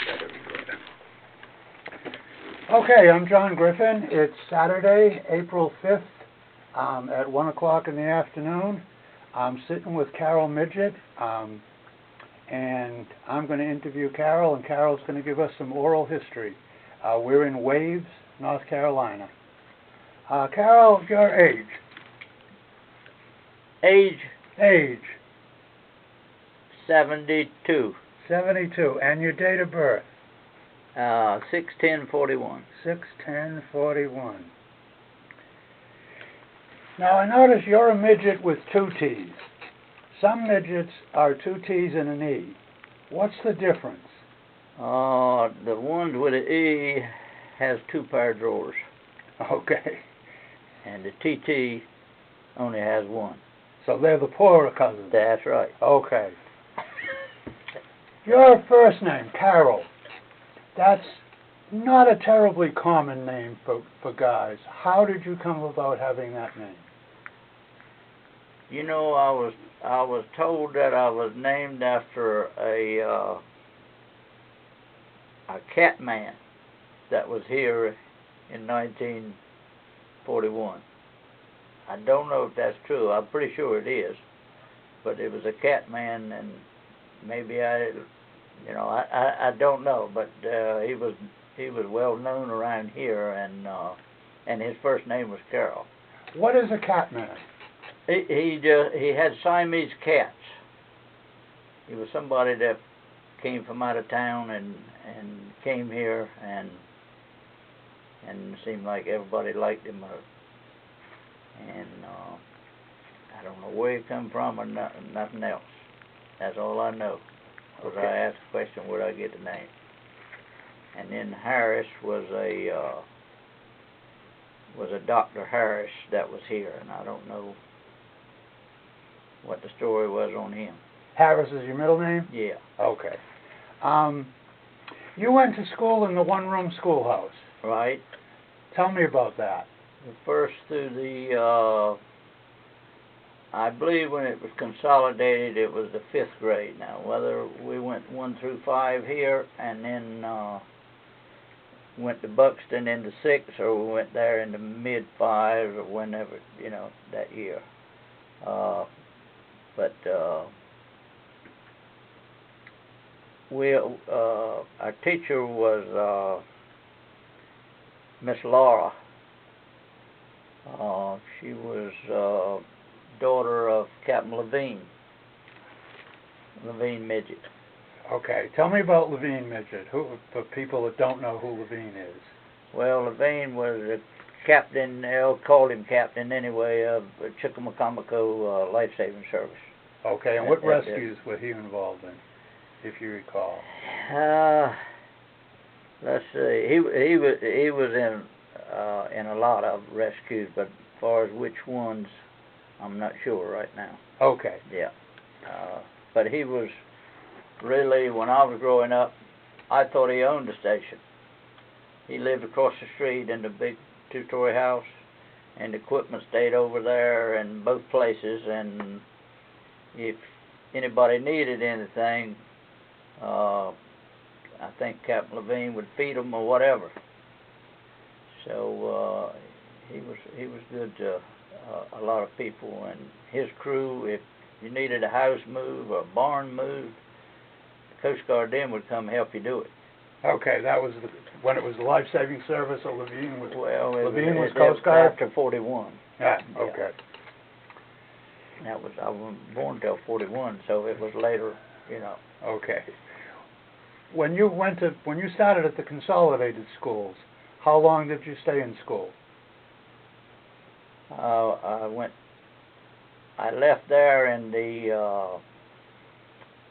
That'll be good. Okay, I'm John Griffin. It's Saturday, April 5th at 1 o'clock in the afternoon. I'm sitting with Carroll Midgett, and I'm going to interview Carroll, and Carroll's going to give us some oral history. We're in Waves, North Carolina. Carroll, your age? Age? 72. 72. And your date of birth? 6/10/41. 6/10/41. Now I notice you're a midget with 2 T's. Some midgets are 2 T's and an E. What's the difference? The ones with an E has 2 pair of drawers. Okay. And the TT only has 1. So they're the poorer cousins. That's right. Okay. Your first name, Carroll. That's not a terribly common name for guys. How did you come about having that name? You know, I was told that I was named after a cat man that was here in 1941. I don't know if that's true. I'm pretty sure it is. But it was a cat man, and maybe I don't know. But he was well known around here, and his first name was Carroll. What is a cat man? He had Siamese cats. He was somebody that came from out of town and came here, and it seemed like everybody liked him. And I don't know where he come from or nothing else. That's all I know. Because I asked the question, where did I get the name? And then Hatteras was a Dr. Hatteras that was here, and I don't know what the story was on him. Hatteras is your middle name? Yeah. Okay. You went to school in the one-room schoolhouse. Right. Tell me about that. First through the, I believe when it was consolidated, it was the 5th grade. Now, whether we went 1 through 5 here and then went to Buxton in the 6th, or we went there in the mid-5s, or whenever, that year. Our teacher was Miss Laura. She was daughter of Captain Levine Midgett. Okay, tell me about Levine Midgett, for people that don't know who Levine is. Well, Levine was a captain, they'll call him captain anyway, of Chickamaucomico Life-Saving Service. Okay, and what rescues was he involved in, if you recall? Let's see, he was in a lot of rescues, but as far as which ones, I'm not sure right now. Okay. Yeah. But he was really, when I was growing up, I thought he owned the station. He lived across the street in the big 2-story house, and the equipment stayed over there in both places, and if anybody needed anything, I think Captain Levine would feed them or whatever. So he was good to a lot of people, and his crew, if you needed a house move or a barn moved, the Coast Guard then would come help you do it. Okay, that was when it was the Life-Saving Service, or Levine was... Well, Levine was Coast Guard? After 41. Yeah, okay. I wasn't born until 41, so it was later, Okay. When you started at the consolidated schools, how long did you stay in school? I left there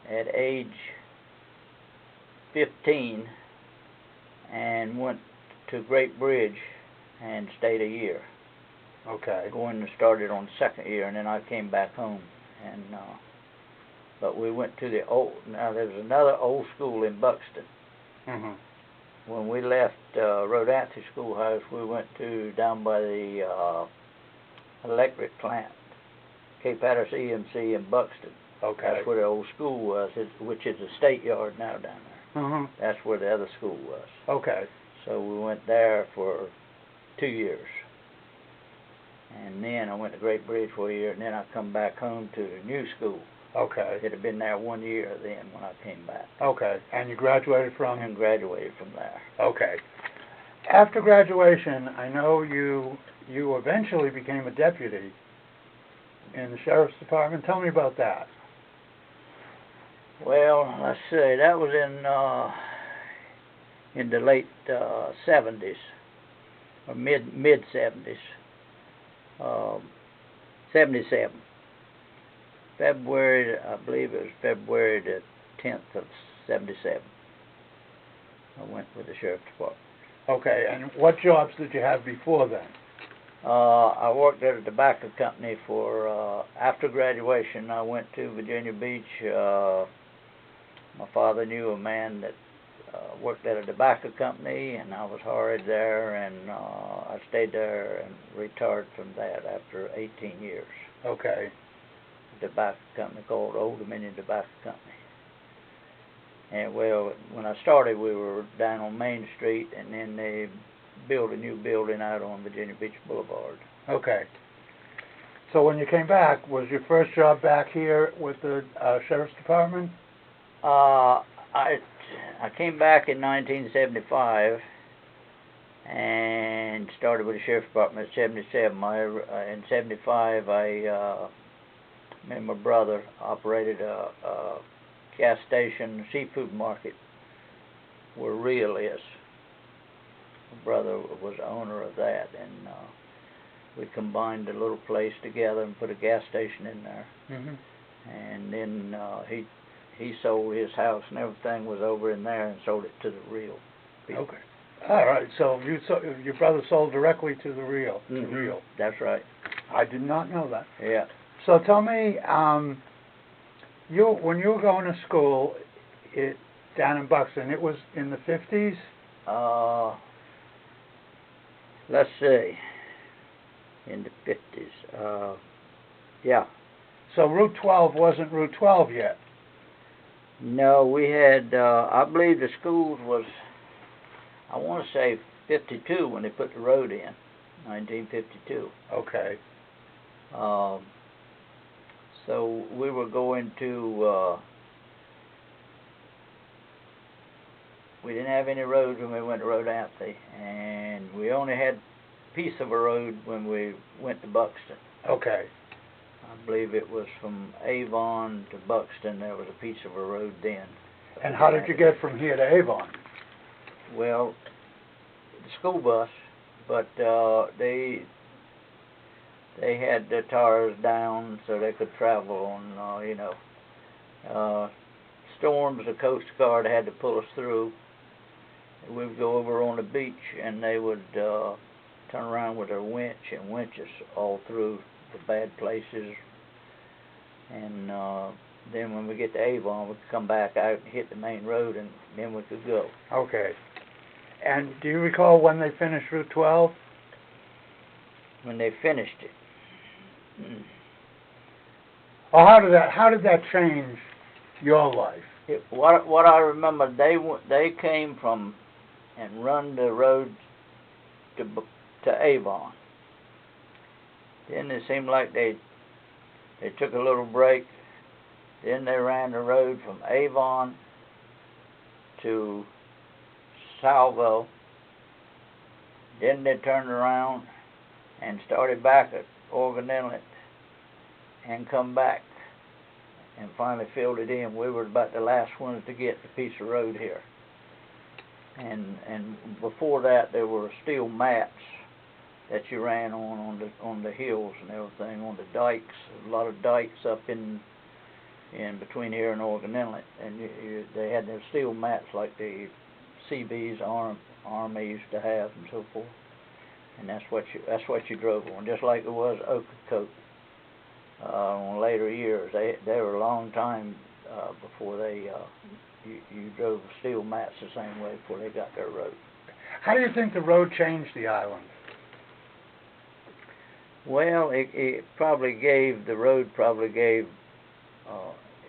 at age 15 and went to Great Bridge and stayed a year. Okay. Started on the 2nd year, and then I came back home. And but we went to now there's another old school in Buxton. Mm-hmm. When we left Rodanthe Schoolhouse, we went down by the electric plant, Cape Hatteras EMC in Buxton. Okay. That's where the old school was, which is a state yard now down there. Uh-huh. That's where the other school was. Okay. So we went there for 2 years. And then I went to Great Bridge for a year, and then I come back home to the new school. Okay. It had been there 1 year then when I came back. Okay. And you graduated from? And graduated from there. Okay. After graduation, I know you eventually became a deputy in the sheriff's department. Tell me about that. Well, let's see. That was in the late 70s, or mid 70s. 77. February, I believe it was February the 10th of 77. I went with the sheriff's department. Okay, and what jobs did you have before then? I worked at a tobacco company for, after graduation, I went to Virginia Beach. My father knew a man that worked at a tobacco company, and I was hired there, and I stayed there and retired from that after 18 years. Okay. A tobacco company called Old Dominion Tobacco Company. And well, when I started, we were down on Main Street, and then they built a new building out on Virginia Beach Boulevard. Okay. So when you came back, was your first job back here with the sheriff's department? I came back in 1975 and started with the sheriff's department in 77. In 75, me and my brother operated a gas station, seafood market, where Real is. My brother was the owner of that, and we combined a little place together and put a gas station in there. Mm-hmm. And then he sold his house and everything was over in there and sold it to the Real people. Okay. All right. So your brother sold directly to the Real. Mm-hmm. To Real. That's right. I did not know that. Yeah. So tell me, when you were going to school, down in Buxton, it was in the 50s? Let's see. In the 50s. Yeah. So Route 12 wasn't Route 12 yet? No, we had, I believe the schools was, I want to say 52 when they put the road in, 1952. Okay. So we were going to, we didn't have any roads when we went to Rodanthe, and we only had a piece of a road when we went to Buxton. Okay. I believe it was from Avon to Buxton. There was a piece of a road then. And how did you get from here to Avon? Well, the school bus, but they had the tires down so they could travel on, storms. The Coast Guard had to pull us through. We would go over on the beach, and they would turn around with their winch and winch us all through the bad places, and then when we get to Avon, we could come back out and hit the main road, and then we could go. Okay. And do you recall when they finished Route 12? When they finished it. Well, how did that change your life? What I remember, they came from and run the road to Avon. Then it seemed like they took a little break. Then they ran the road from Avon to Salvo. Then they turned around and started back at Oregon Inlet and come back and finally filled it in. We were about the last ones to get the piece of road here. And before that, there were steel mats that you ran on the hills and everything, on the dikes. A lot of dikes up in between here and Oregon Inlet, and they had those steel mats like the Seabees Army used to have and so forth. And that's what you drove on, just like it was Ocracoke on later years. They were a long time before you drove steel mats the same way before they got their road. How do you think the road changed the island? Well, the road probably gave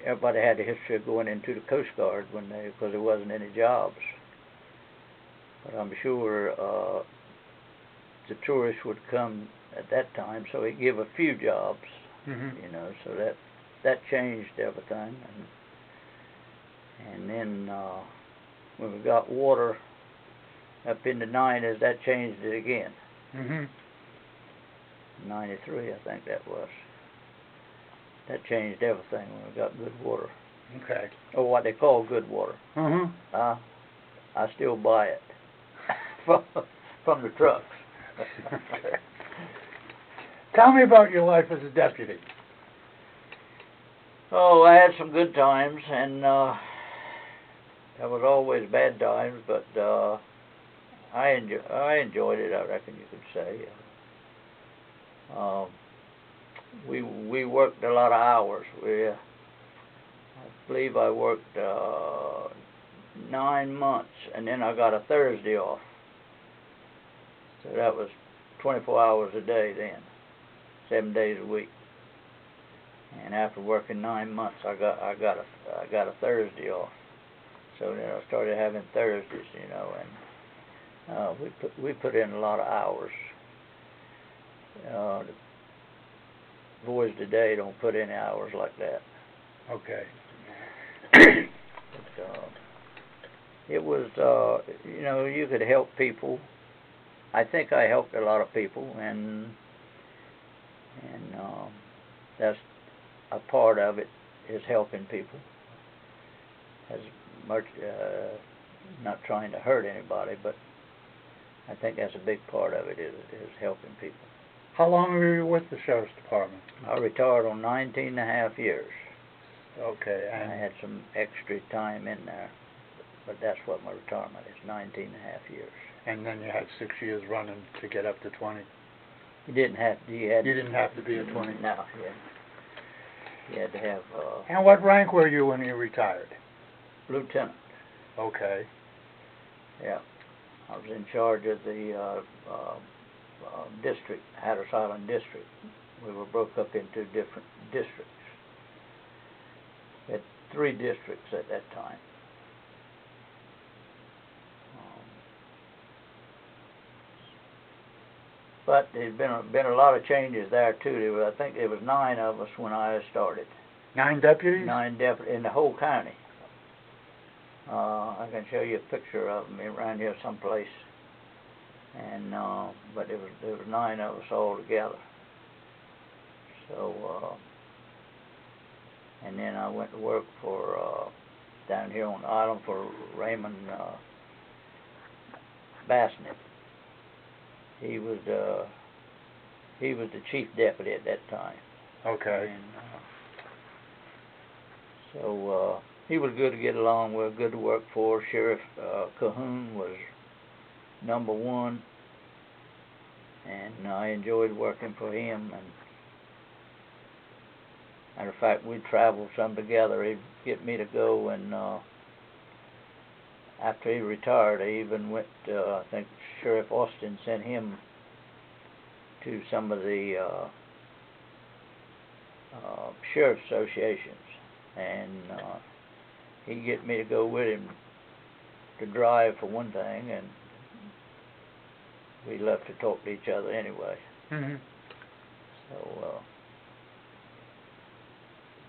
everybody had a history of going into the Coast Guard because there wasn't any jobs. But I'm sure the tourists would come at that time, so it gave a few jobs, you know. So that changed everything, and then when we got water up in the 90s, that changed it again. 93, I think that was. That changed everything when we got good water. Okay. Or what they call good water. I still buy it from the trucks. Okay. Tell me about your life as a deputy. Oh, I had some good times, and there was always bad times, but I enjoyed it, I reckon you could say. We worked a lot of hours. I believe I worked 9 months, and then I got a Thursday off. So that was 24 hours a day then, 7 days a week. And after working 9 months, I got a Thursday off. So then I started having Thursdays, you know, and we put in a lot of hours. The boys today don't put in hours like that. Okay. But, it was, you know, you could help people. I think I helped a lot of people, and that's a part of it, is helping people. As much, not trying to hurt anybody, but I think that's a big part of it, is helping people. How long were you with the Sheriff's Department? I retired on 19.5 years. Okay. And I had some extra time in there, but that's what my retirement is, 19.5 years. And then you had 6 years running to get up to 20. You didn't have to. You didn't have to be a 20. No, you had to have. And what rank were you when you retired? Lieutenant. Okay. Yeah, I was in charge of the district, Hatteras Island district. We were broke up into different districts. We had 3 districts at that time. But there's been a lot of changes there too. I think there was 9 of us when I started. 9 deputies? 9 deputies in the whole county. I can show you a picture of them around here someplace. And but there was 9 of us all together. So and then I went to work for down here on the island for Raymond Bassnett. He was the chief deputy at that time. Okay. And, so he was good to get along with, good to work for. Sheriff Cahoon was #1, and I enjoyed working for him. And matter of fact, we traveled some together. He'd get me to go, and after he retired, I even went. I think Sheriff Austin sent him to some of the sheriff associations, and he'd get me to go with him to drive for one thing, and we left to talk to each other anyway. So,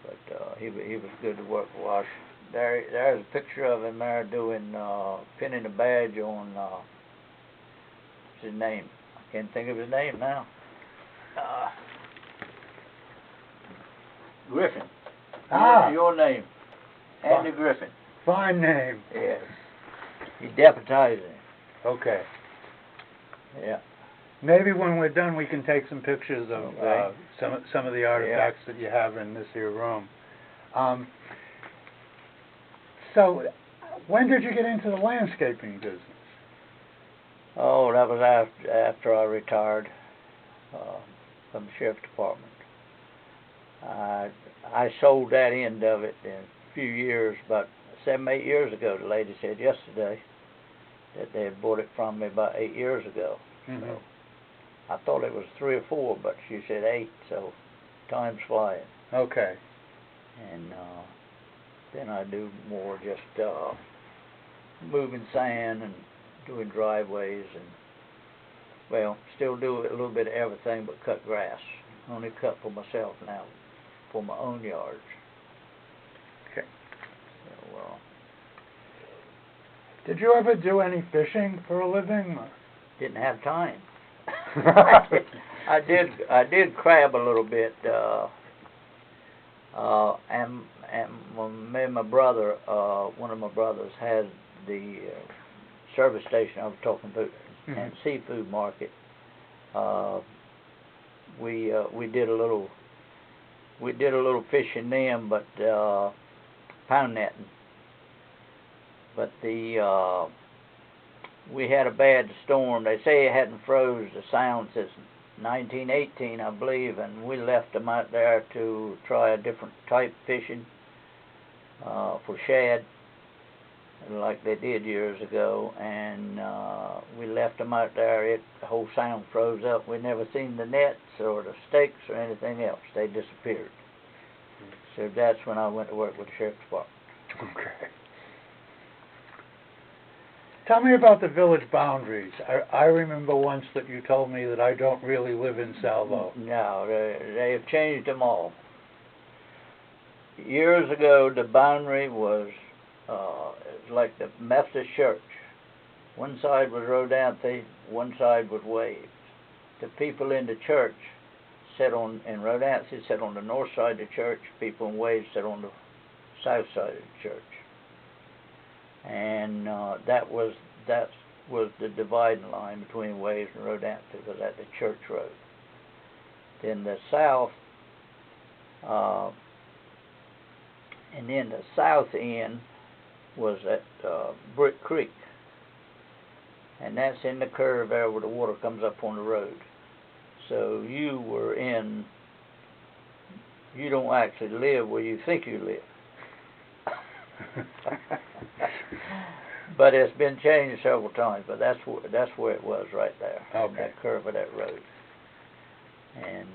but he was good to work for. There's a picture of him there doing pinning a badge on what's his name? I can't think of his name now. Griffin. Your name. Andy Griffin. Fine name. Yes. He deputized him. Okay. Yeah. Maybe when we're done, we can take some pictures of Okay. some of the artifacts that you have in this here room. So, when did you get into the landscaping business? Oh, that was after I retired from the Sheriff's Department. I sold that end of it in a few years, about 7, 8 years ago. The lady said yesterday that they had bought it from me about 8 years ago. So I thought it was 3 or 4, but she said 8, so time's flying. Okay. And Then I do more just moving sand and doing driveways and, well, still do a little bit of everything but cut grass. Only cut for myself now, for my own yards. Okay. So, did you ever do any fishing for a living? didn't have time. I did crab a little bit, and when me and my brother, one of my brothers had the service station I was talking about, and seafood market. We did a little fishing then, but pound netting. But we had a bad storm. They say it hadn't froze the sound since 1918, I believe, and we left them out there to try a different type fishing for shad, like they did years ago, and we left them out there. The whole sound froze up. We never seen the nets or the stakes or anything else. They disappeared. So that's when I went to work with the sheriff's department. Okay. Tell me about the village boundaries. I remember once that you told me that I don't really live in Salvo. No, they have changed them all. Years ago, the boundary was like the Methodist church. One side was Rodanthe, one side was Waves. The people in the church in Rodanthe sat on the north side of the church. People in Waves sat on the south side of the church. And that was the dividing line between Waves and Rodanthe, was at the church road. Then the south, and then the south end was at Brick Creek, and that's in the curve there where the water comes up on the road. So you don't actually live where you think you live. But it's been changed several times, but that's where it was right there. Okay. That curve of that road. And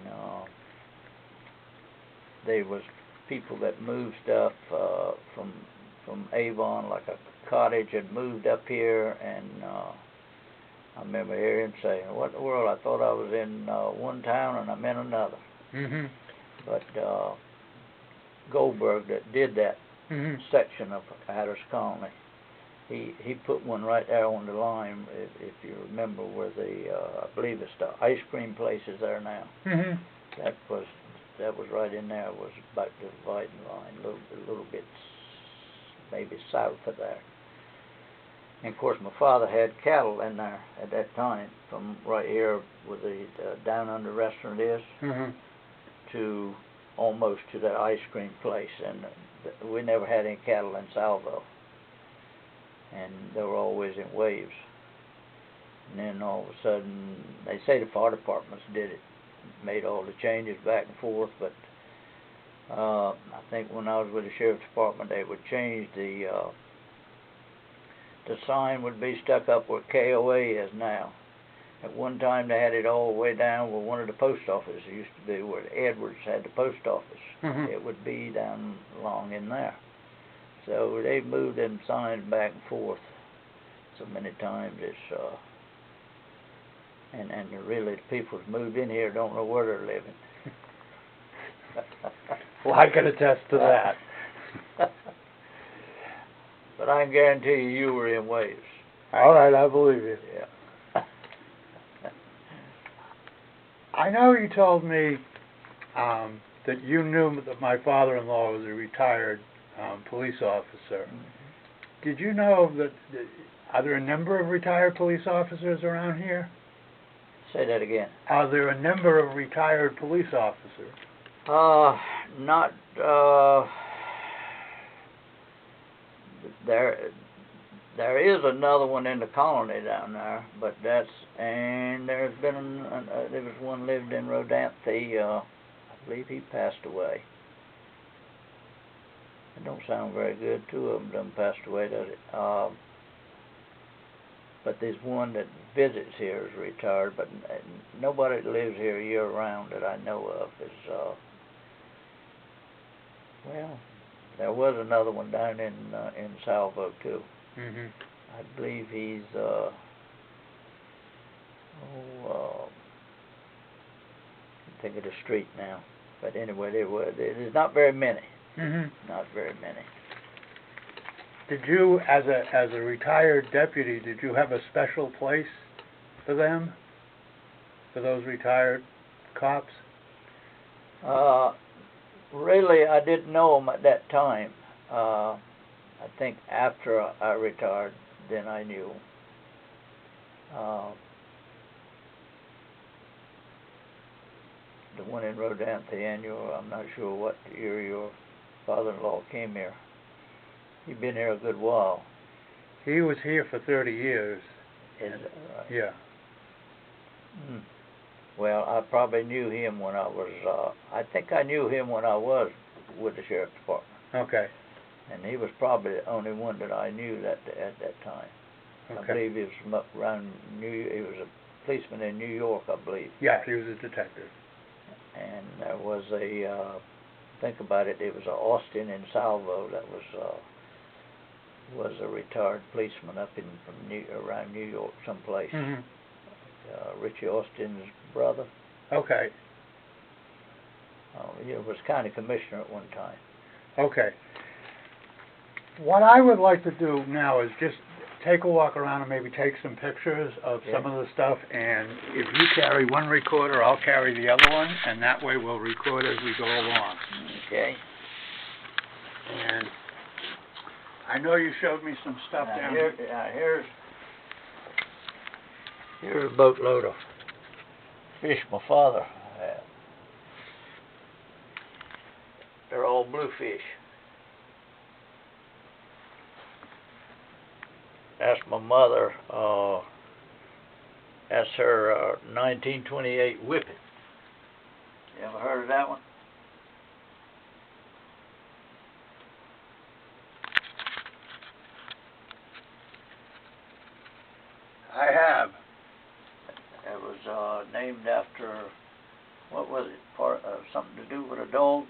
there was people that moved stuff from Avon, like a cottage had moved up here, and I remember hearing him say, "What in the world? I thought I was in one town and I'm in another." But Goldberg, that did that section of Hatteras Colony, he put one right there on the line, if you remember, where I believe it's the ice cream place is there now. That was right in there, was about the dividing line, a little bit maybe south of there. And of course my father had cattle in there at that time, from right here where the down under restaurant is, to almost to that ice cream place, and we never had any cattle in Salvo, and they were always in Waves. And then all of a sudden, they say the fire departments did it, made all the changes back and forth, but I think when I was with the sheriff's department, they would change the sign would be stuck up where KOA is now. At one time they had it all the way down where one of the post offices used to be, where Edwards had the post office. It would be down along in there. So they moved them signs back and forth so many times. It's and really the people who's moved in here don't know where they're living. Well, I can attest to that. But I can guarantee you were in Waves. All right, I believe you. Yeah. I know you told me that you knew that my father-in-law was a retired police officer. Did you know that are there a number of retired police officers around here? Say that again. Are there a number of retired police officers? Not there is another one in the colony down there, but and there's been there was one lived in Rodanthe. I believe he passed away. It don't sound very good. Two of them done passed away, does it? But there's one that visits here is retired, but nobody that lives here year round that I know of is well, There was another one down in Salvo too. Mhm. I believe he's can't think of the street now. But anyway, there's not very many. Mhm. Not very many. Did you, as a retired deputy, did you have a special place for them? For those retired cops? Really, I didn't know them at that time. I think after I retired, then I knew 'em. The one in Rodanthe annual, I'm not sure what year your father-in-law came here. He'd been here a good while. He was here for 30 years. Is that right? Yeah. Hmm. Well, I probably knew him when I was, I think I knew him when I was with the sheriff's department. Okay. And he was probably the only one that I knew at that time. Okay. I believe he was from up around he was a policeman in New York, I believe. Yeah, he was a detective. And there was think about it, it was a Austin in Salvo that was a retired policeman up around New York someplace. Mhm. Richie Austin's brother. Okay. He was county commissioner at one time. Okay. What I would like to do now is just take a walk around and maybe take some pictures of some of the stuff, and if you carry one recorder, I'll carry the other one, and that way we'll record as we go along. Okay. And I know you showed me some stuff down here. Here's a boatload of fish my father had. They're all bluefish. That's my mother. That's her 1928 Whippet. You ever heard of that one? I have. It was named after, what was it? Something to do with a dog?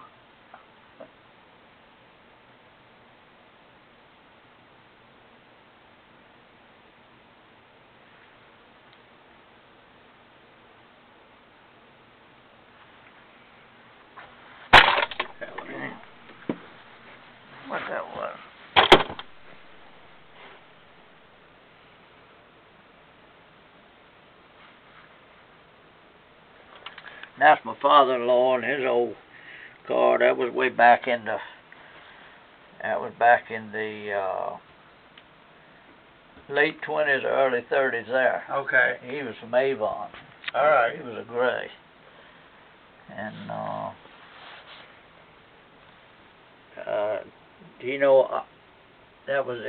What that was? That's my father-in-law and his old car. That was way back in the. That was back in the late 20s or early 30s. There. Okay. He was from Avon. All right. He was a gray. And do you know that was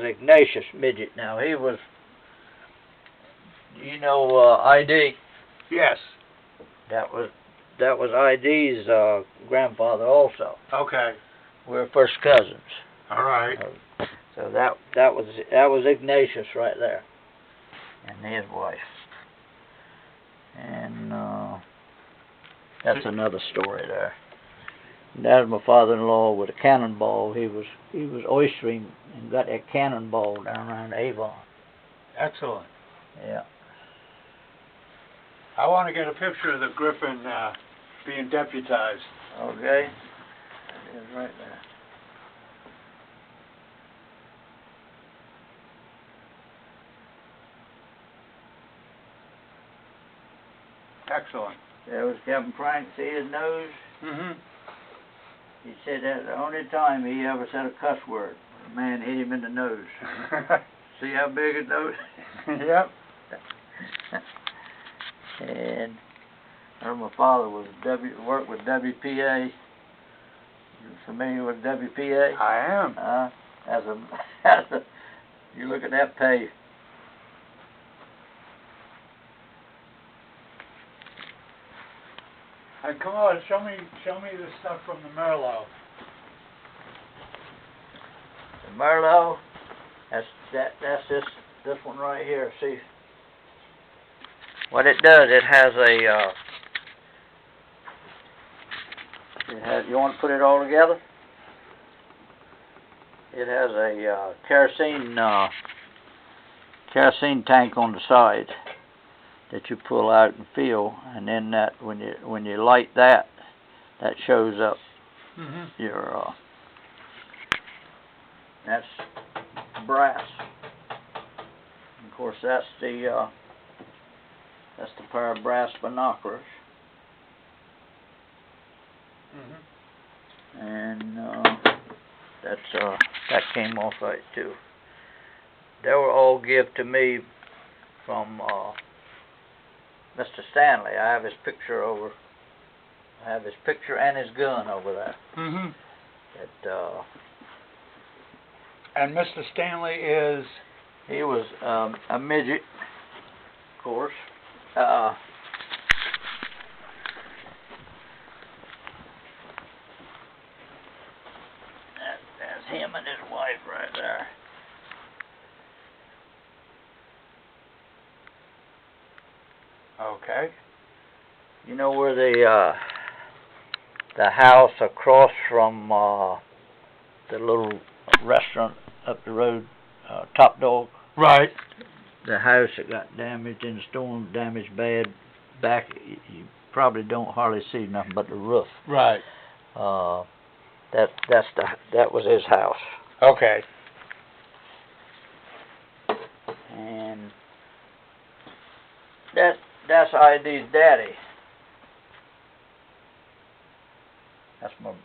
Ignatius Midgett. Now he was. Do you know ID? Yes. That was ID's grandfather also. Okay. We're first cousins. All right. So that was Ignatius right there, and his wife. And that's another story there. And that was my father-in-law with a cannonball. He was oystering and got that cannonball down around Avon. Excellent. Yeah. I want to get a picture of the Griffin being deputized. Okay. It is right there. Excellent. There was Captain Frank. See his nose? Mm-hmm. He said that's the only time he ever said a cuss word. A man hit him in the nose. See how big his nose? Yep. And my father worked with WPA. You familiar with WPA? I am. You look at that pay. And come on, show me the stuff from the Merlot. The Merlot, that's this one right here. See what it does? It has a. You want to put it all together? it has a kerosene tank on the side that you pull out and fill, and then that when you light that shows up your that's brass. And of course, that's the pair of brass binoculars. And that came off right too. They were all given to me from Mr. Stanley. I have his picture and his gun over there. And Mr. Stanley is? He was a midget, of course. That's him and his wife right there. Okay. You know where the house across from the little restaurant up the road, Top Dog? Right. The house that got damaged in the storm, damaged bad back. You probably don't hardly see nothing but the roof. Right. That was his house. Okay. And that's ID's daddy. That's my. In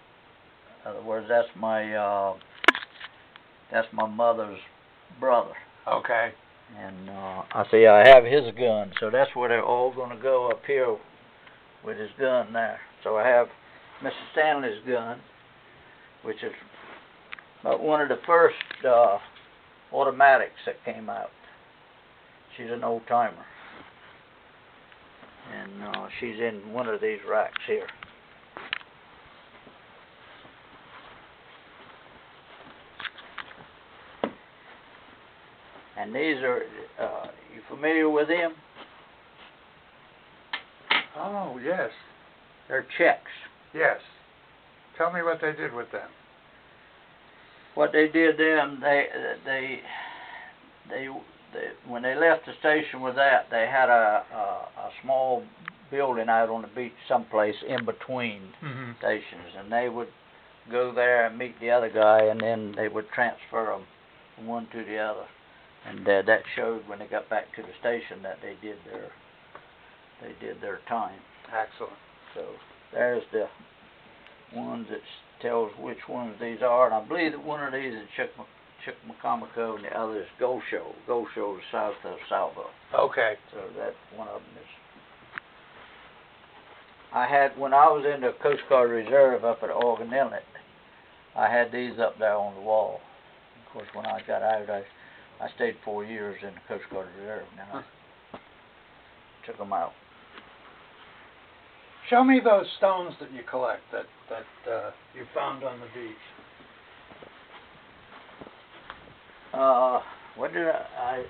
other words, that's my mother's brother. Okay. And I see I have his gun, so that's where they're all going to go up here with his gun there. So I have Mr. Stanley's gun, which is one of the first automatics that came out. She's an old timer, and she's in one of these racks here. And these are, you familiar with them? Oh, yes. They're checks. Yes. Tell me what they did with them. What they did them, they when they left the station with that, they had a small building out on the beach someplace in between stations, and they would go there and meet the other guy, and then they would transfer them from one to the other. And that showed when they got back to the station that they did their time. Excellent. So there's the ones that tells which ones these are, and I believe that one of these is Chickamacomico and the other is Gold Shoal. Gold Shoal is south of Salvo. Okay. So that one of them is. I had, when I was in the Coast Guard Reserve up at Oregon Inlet, I had these up there on the wall. Of course, when I got out, I stayed 4 years in the Coast Guard Reserve, and then I took them out. Show me those stones that you collect that you found on the beach. What did I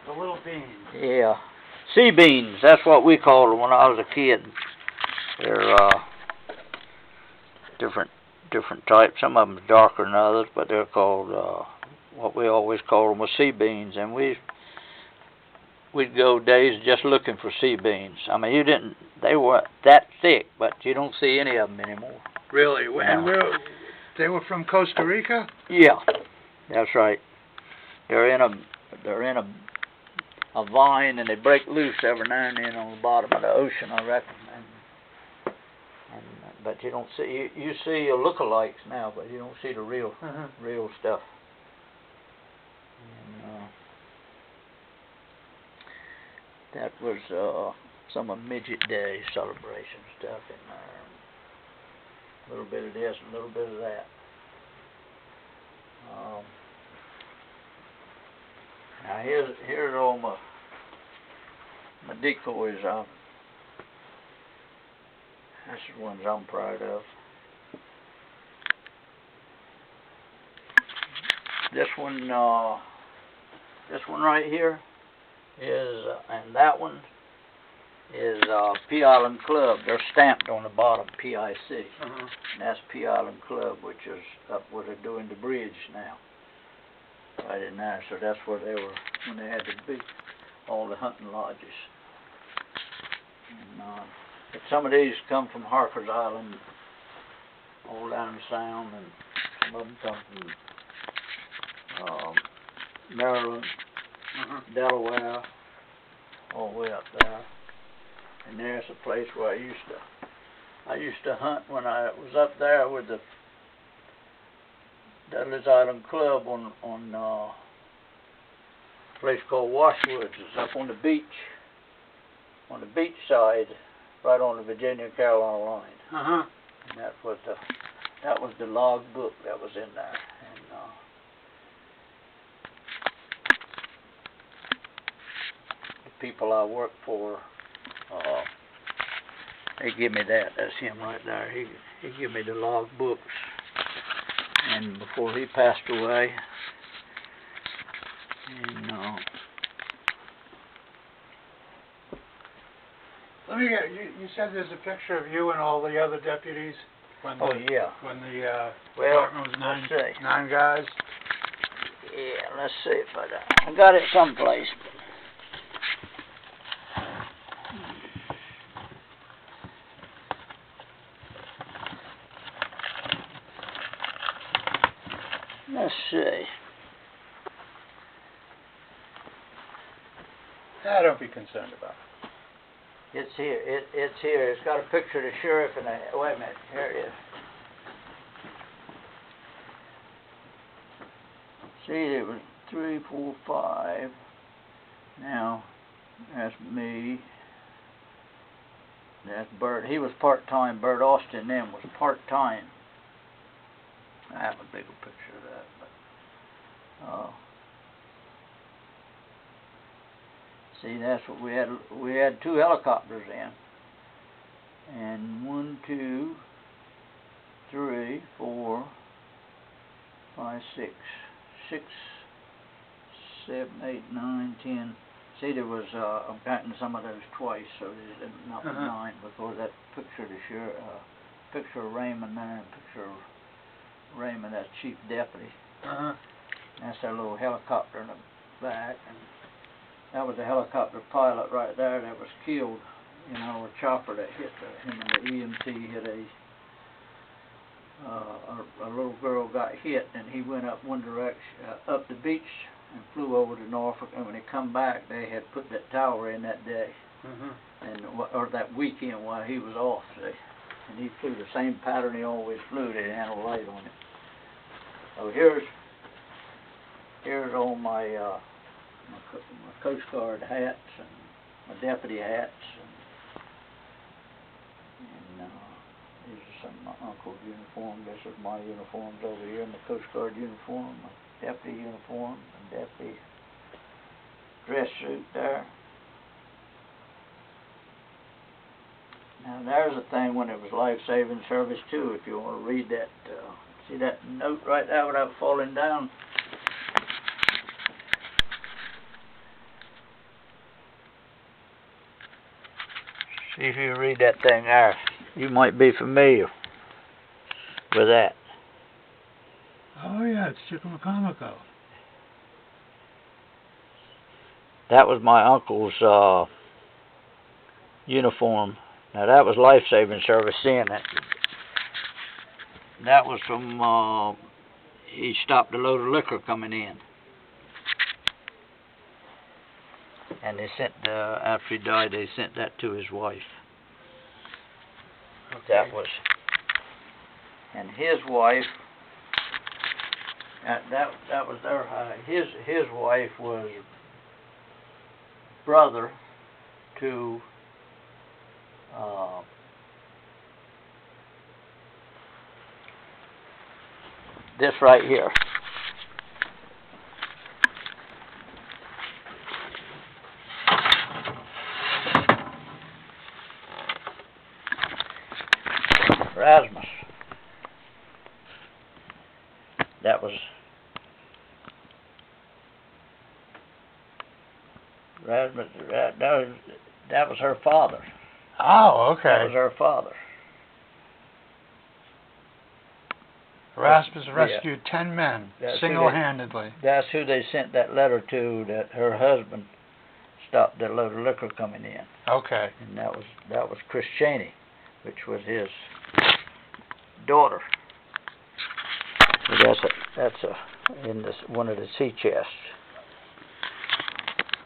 The little beans. Yeah, sea beans. That's what we called them when I was a kid. They're different types. Some of them are darker than others, but they're called what we always called them was sea beans, and we'd go days just looking for sea beans. I mean, they weren't that thick, but you don't see any of them anymore. Really? And they were from Costa Rica? Yeah, that's right. They're in a vine, and they break loose every now and then on the bottom of the ocean, I reckon. But you don't see, you see lookalikes now, but you don't see the real stuff. And, that was some of Midget Day celebration stuff in there. A little bit of this, and a little bit of that. Now here's all my decoys. This is ones I'm proud of. This one right here is, and that one is P Island Club. They're stamped on the bottom, PIC. And that's P Island Club, which is up where they're doing the bridge now. Right in there. So that's where they were when they had all the hunting lodges. And, but some of these come from Harker's Island, all down the Sound, and some of them come from Maryland, Delaware, all the way up there. And there's a place where I used to hunt when I was up there with the Dudley's Island Club on a place called Washwoods. It's up on the beach side, right on the Virginia-Carolina line. And that was the log book that was in there. And the people I worked for, they give me that. That's him right there. He gave me the log books. And before he passed away, and Let me get, you said there's a picture of you and all the other deputies when oh yeah, when the well, department was let's see. 9 guys. Yeah, let's see if I got it someplace. Let's see. Don't be concerned about it. It's here. It's here. It's got a picture of the sheriff and a. Wait a minute. Here it is. See, there was 3, 4, 5. Now, that's me. That's Bert. He was part-time. Bert Austin then was part-time. I have a bigger picture of that, but see, that's what we had. We had 2 helicopters in, and 1, 2, 3, 4, 5, 6, 6, 7, 8, 9, 10. See, there was I'm counting some of those twice, so there's not 9 because that picture of the picture of Raymond there, and picture of Raymond, that's chief deputy. That's our little helicopter in the back, and that was a helicopter pilot right there that was killed. You know, a chopper that hit him, and the EMT hit a little girl got hit, and he went up one direction, up the beach, and flew over to Norfolk. And when he come back, they had put that tower in that day, and or that weekend while he was off. See? And he flew the same pattern he always flew. They had a light on it. So here's all my my Coast Guard hats and my deputy hats, and these are some of my uncle's uniforms. This is my uniforms over here, and the Coast Guard uniform, my deputy uniform, and deputy dress suit there. Now there's a thing when it was life-saving service too, if you want to read that. See that note right there without falling down? See if you read that thing there. You might be familiar with that. Oh yeah, it's Chickamaucomico. That was my uncle's uniform. Now that was life-saving service then. That was from, he stopped a load of liquor coming in. And they sent, after he died, they sent that to his wife. Okay. That was, and his wife, that was their, his wife was brother to, this right here. Rasmus. That was Rasmus. That was her father. Oh, okay. That was her father. Rasmus Yeah. rescued 10 men, That's single-handedly. That's who they sent that letter to, that her husband stopped that load of liquor coming in. Okay. And that was Chris Cheney, which was his daughter. So that's in one of the sea chests.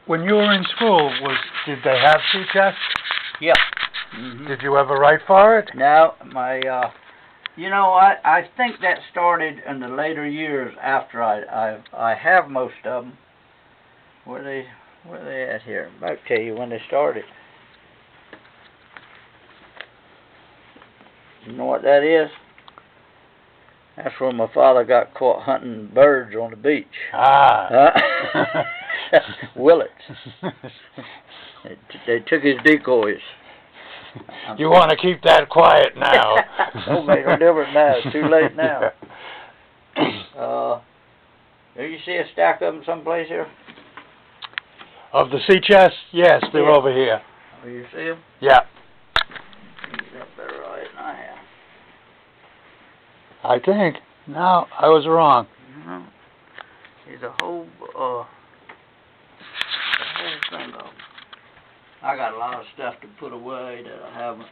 When you were in school, did they have sea chests? Yeah. Mm-hmm. Did you ever write for it? No, I think that started in the later years after I have most of them. Where are they at here? I'll tell you when they started. You know what that is? That's where my father got caught hunting birds on the beach. Ah. Willets. They took his decoys. You want to keep that quiet now. Don't make no difference now. It's too late now. Do you see a stack of them someplace here? Of the sea chests? Yes, they're over here. Oh, you see them? Yeah. That's better right than I have. I think. No, I was wrong. No. There's a whole thing of them. I got a lot of stuff to put away that I haven't.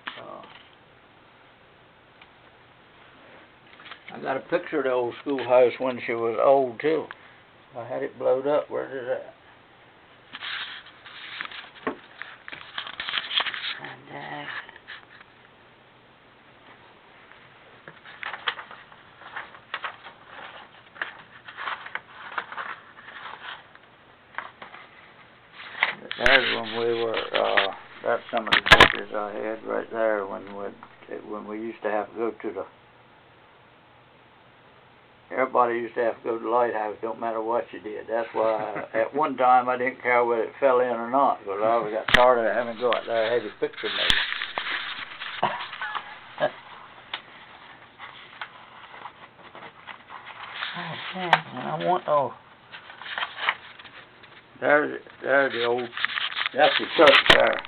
I got a picture of the old schoolhouse when she was old too. I had it blowed up. Where is that? And there's when we were. That's some of the pictures I had right there when we used to have to go to the. Everybody used to have to go to the lighthouse. Don't matter what you did. That's why at one time I didn't care whether it fell in or not, because I always got tired of having to go out there and have your picture made. And there's the old. That's the church there.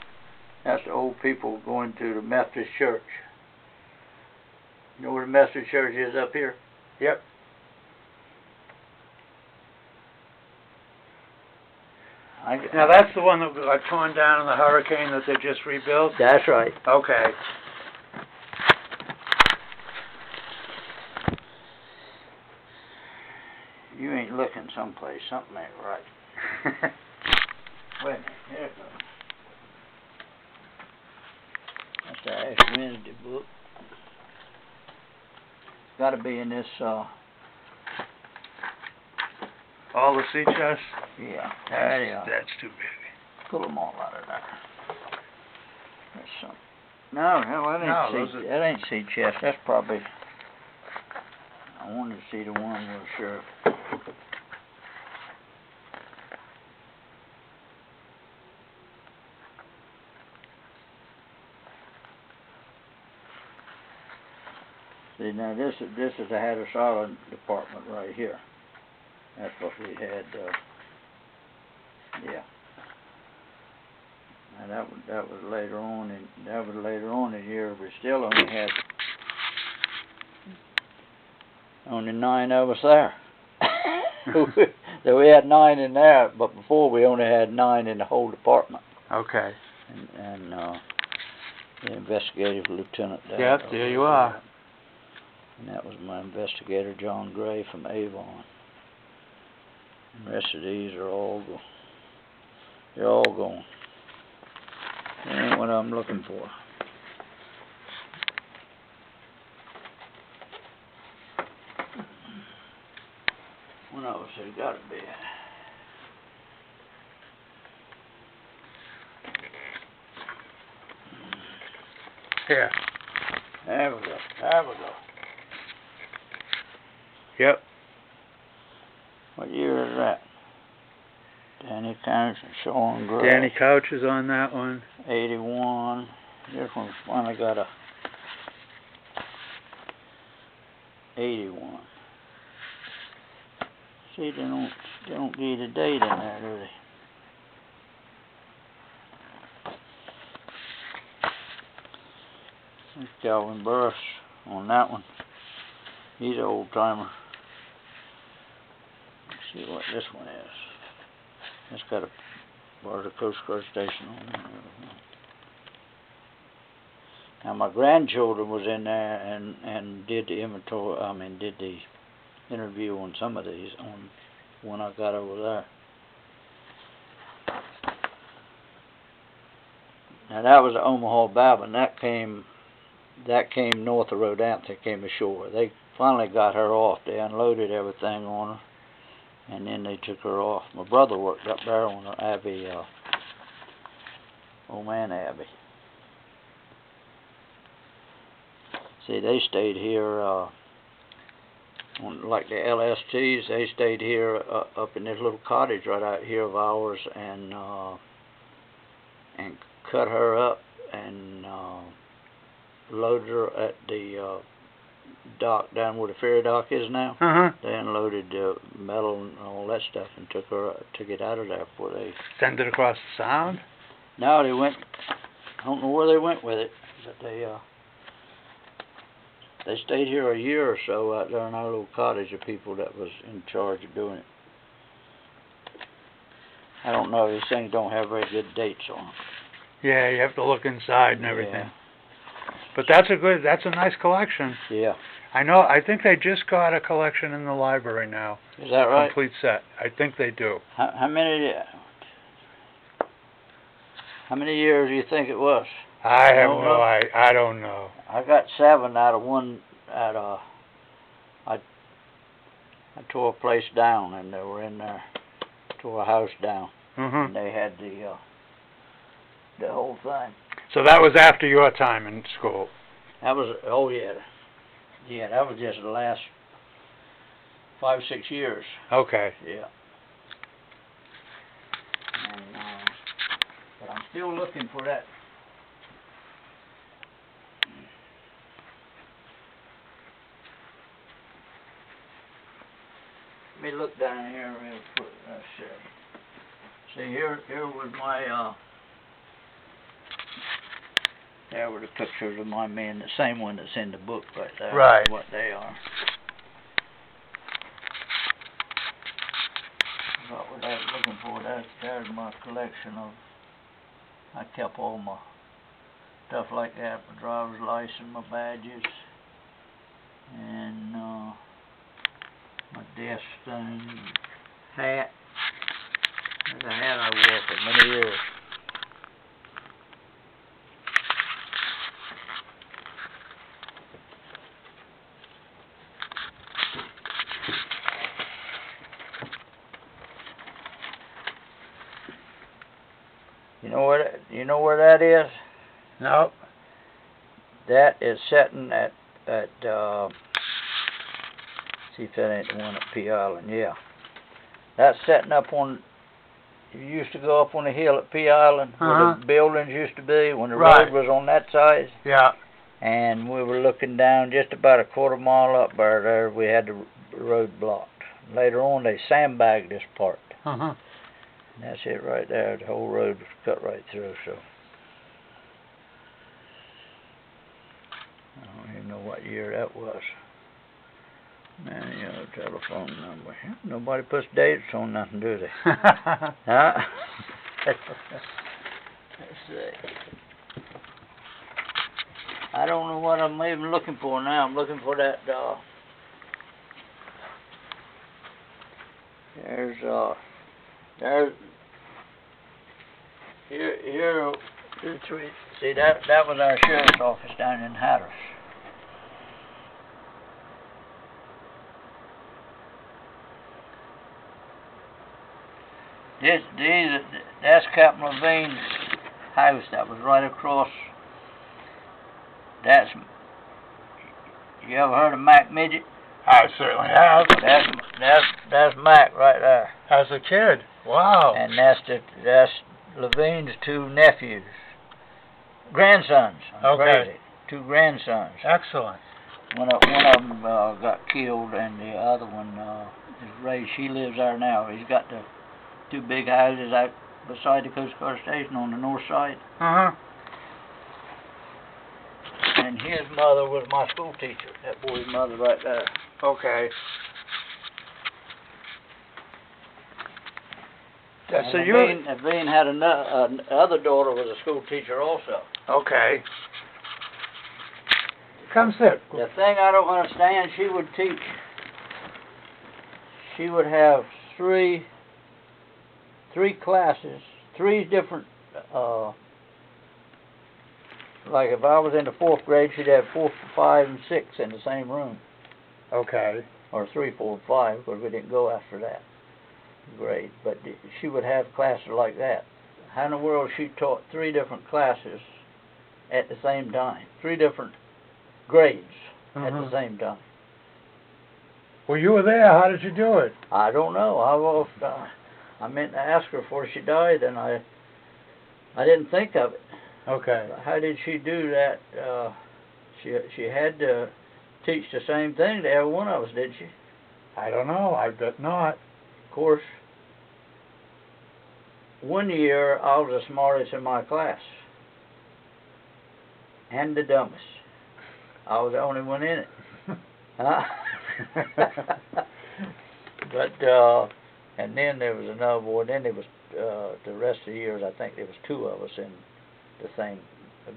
That's the old people going to the Methodist church. You know where the Methodist church is up here? Yep. Now that's the one that got torn down in the hurricane that they just rebuilt? That's right. Okay. You ain't looking someplace. Something ain't right. Wait a minute. Here it goes. That's the Ash Wednesday book. It's got to be in this, All the sea chests? yeah, there they are. That's too big. Pull them all out of there. There's some. No, that ain't sea chest. That's probably. I wanted to see the one where sure. See, now this is the Hatteras Island department right here. That's what we had. Yeah. And that was later on in the year. We still only 9 of us there. So we had 9 in there, but before we only had 9 in the whole department. Okay. And the investigative lieutenant there. Yep, there you are. And that was my investigator, John Gray from Avon. And the rest of these are all they're all gone. That ain't what I'm looking for. One of us has got to be. Here. There we go. There we go. Yep. What year is that? Danny Couch and Sean Gray. Danny Couch is on that one. 81. This one's finally got a 81. See, they don't give you the date in there, do they? There's Calvin Burris on that one. He's an old timer. Let's see what this one is. It's got a part of the Coast Guard station on it. Now my grandchildren was in there and did the inventory. I mean, did the interview on some of these on one I got over there. Now that was the Omaha Babin. That came north of Rodanthe, came ashore. They finally got her off. They unloaded everything on her, and then they took her off. My brother worked up there on the Abbey, Old Man Abbey. See, they stayed here, on, like the LSTs, they stayed here up in this little cottage right out here of ours, and cut her up and loaded her at the dock down where the ferry dock is now. They unloaded the metal and all that stuff and took it out of there before they Send it across the Sound? No, they went. I don't know where they went with it, but they stayed here a year or so out there in our little cottage of people that was in charge of doing it. I don't know. These things don't have very good dates on them. Yeah, you have to look inside and everything. Yeah. But that's a nice collection. Yeah. I think they just got a collection in the library now. Is that right? Complete set. I think they do. How many years do you think it was? I don't know. I got 7 out of one. I tore a place down, and they were in there. Tore a house down, and they had the whole thing. So that was after your time in school. That was that was just the last 5-6 years. Okay. Yeah. And but I'm still looking for that. Let me look down here real quick. Let's see. See, here was my, there were the pictures of my men, the same one that's in the book right there. Right. What they are. What was I looking for? There's my collection of, I kept all my stuff like that, my driver's license, my badges, and my desk thing, hat. There's a hat I wore for many years. You know where that is? No. That is sitting at see if that ain't the one at P Island. Yeah. That's setting up on, you used to go up on the hill at P Island where the buildings used to be when the road was on that side. Yeah. And we were looking down just about a quarter mile up there. We had the road blocked. Later on, they sandbagged this part. And that's it right there. The whole road was cut right through. So I don't even know what year that was. Man, you know, telephone number. Nobody puts dates on nothing, do they? Huh? Let's see. I don't know what I'm even looking for now. I'm looking for that, here, 2, 3. See, that was our sheriff's office down in Hatteras. That's Captain Levine's house. That was right across. You ever heard of Mac Midgett? I certainly have. That's Mac right there. As a kid. Wow. And that's Levine's 2 nephews, grandsons. I'm crazy. 2 grandsons. Excellent. One of them got killed, and the other one is raised. She lives there now. He's got the 2 big houses out beside the Coast Guard station on the north side. And and his mother was my school teacher. That boy's mother right there. Okay. So you. Naveen had another daughter was a school teacher also. Okay. Come sit. The thing I don't understand, she would teach. She would have three classes, three different. Like if I was in the 4th grade, she'd have 4, 5, and 6 in the same room. Okay. Or 3, 4, and 5, because we didn't go after that grade. But she would have classes like that. How in the world she taught 3 different classes at the same time? 3 different grades at the same time. Well, you were there. How did you do it? I don't know. I meant to ask her before she died, and I didn't think of it. Okay. How did she do that? She had to teach the same thing to every one of us, did she? I don't know. I bet not. Of course, one year I was the smartest in my class. And the dumbest. I was the only one in it. But, and then there was another boy, then there was, the rest of the years, I think there was 2 of us in the same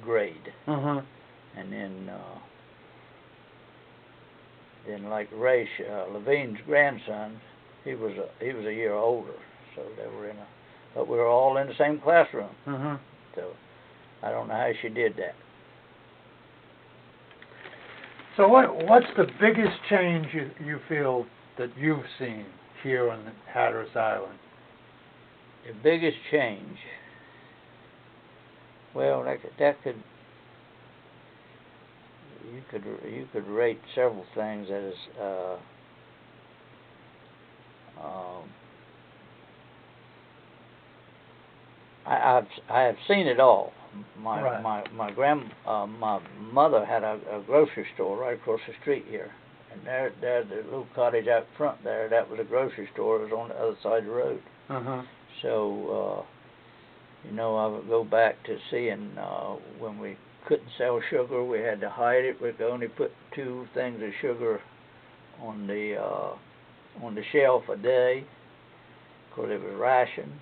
grade. And then like Ray, Levine's grandson, he was a year older, so they were but we were all in the same classroom. So I don't know how she did that. So what's the biggest change you feel that you've seen here on Hatteras Island? The biggest change, well, that could you could rate several things as I have seen it all. My mother had a grocery store right across the street here, and there the little cottage out front there, that was a grocery store. It was on the other side of the road. So I would go back to seeing when we couldn't sell sugar, we had to hide it. We could only put 2 things of sugar on the shelf a day, because it was ration.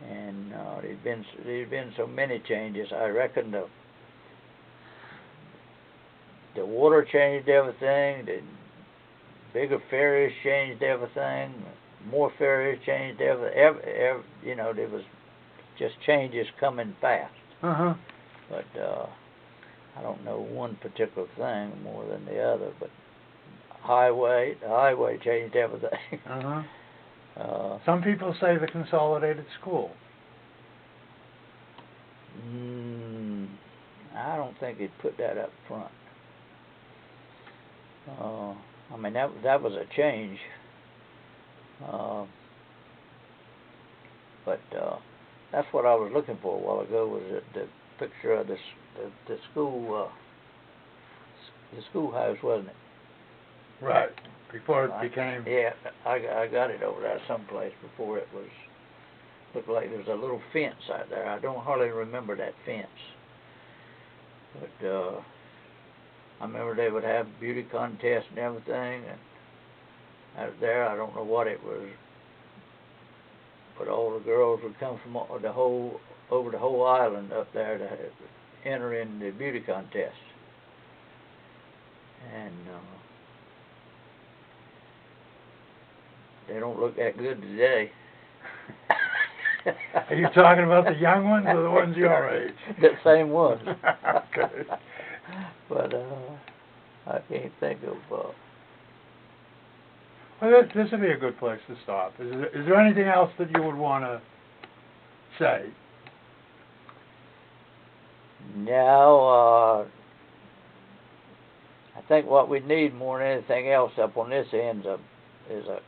And there'd been so many changes. I reckon the water changed everything. The bigger ferries changed everything. More ferries changed everything. There was just changes coming fast. But I don't know one particular thing more than the other. But the highway changed everything. Some people say the consolidated school. I don't think he'd put that up front. I mean, that was a change. But that's what I was looking for a while ago, was the picture of the schoolhouse, wasn't it? Right. Before it became... Yeah, I got it over there someplace before it was... Looked like there was a little fence out there. I don't hardly remember that fence. But I remember they would have beauty contests and everything. And out there, I don't know what it was. But all the girls would come from over the whole island up there to enter in the beauty contest. And... they don't look that good today. Are you talking about the young ones or the ones your age? The same ones. Okay. But I can't think of... Well, this would be a good place to stop. Is there anything else that you would want to say? No, I think what we need more than anything else up on this end is a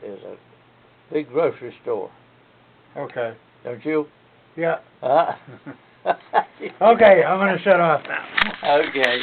big grocery store. Okay. Don't you? Yeah. Okay, I'm going to shut off now. Okay.